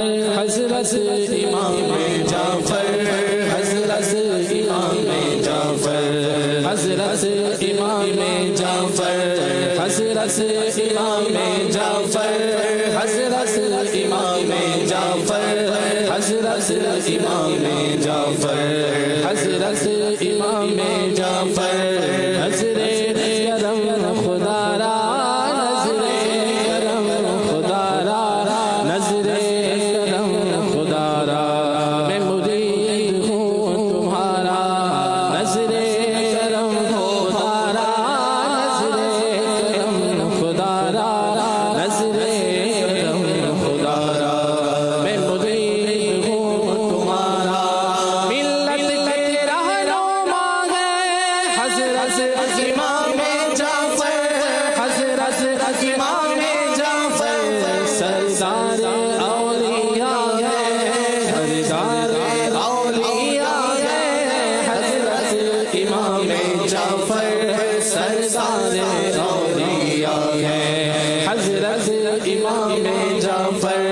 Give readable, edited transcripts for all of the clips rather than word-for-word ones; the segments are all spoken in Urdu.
حضرت امام جعفر، حضرت امام جعفر، حضرت امام جعفر، حضرت امام جعفر، حضرت امام جعفر، حضرت امام جعفر، حضرت امام جعفر، حضرت کرم خدا را، نظر کرم خدا را، نظر کرم خدا را، میں مرید ہوں تمہارا، نظر کرم خدا را، نظر کرم خدا را، نظر کرم خدا را، میں مرید ہوں تمہارا، ملت کے رہنما ہے حضرت امام جعفر، حضرت امام جعفر، سردار اولیاء ہے، سردار اولیاء ہے، حضرت امام جعفر، سردار اولیاء ہے، حضرت امام جعفر،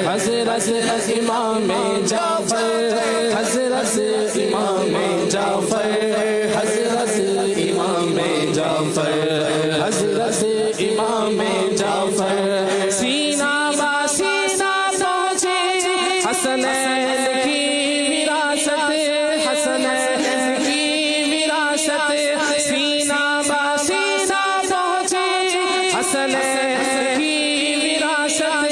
حضرت امام جعفر، حضرت امام جعفر، حضرت امام جعفر، حضرت امام جعفر، سینہ با سینہ پہنچے حسنین کی وراثت، حسنین کی وراثت، سینہ با سینہ پہنچے حسنین کی وراثت،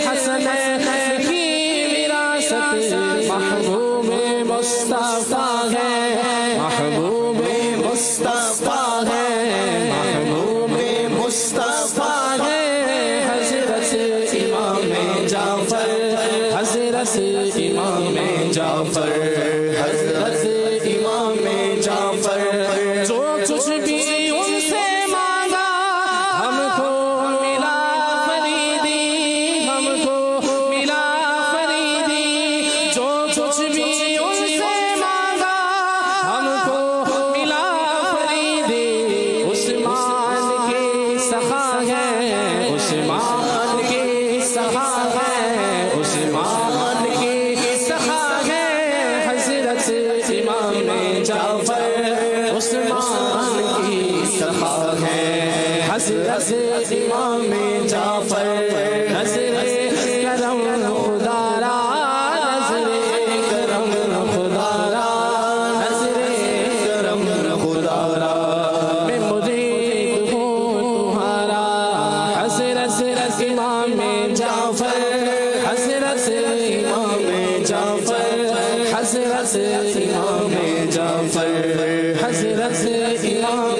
حسنین کی وراثت، محبوب مصطفیٰ ہے، محبوب مصطفیٰ ہے، محبوب مصطفیٰ ہے، حضرت امام جعفر، حضرت امام جعفر، حضرت امام جعفر، جو کچھ بھی ان سے مانگا ہم کو ملا فریدی، ہم کو ملا فریدی، جو کچھ بھی ان سے مانگا ہم کو ملا فریدی، عثمان کی سخا ہے، عثمان کی سخا ہے، عثمان کی سخا ہے، حضرت امام جعفر، عثمان کی سخا ہے، حضرت امام جعفر، نظر کرم خدا را، نظر کرم خدا را، نظر کرم خدا را، میں مرید ہوں تمہارا، حضرت امام جعفر، حضرت امام جعفر، حضرت امام جعفر، حضرت امام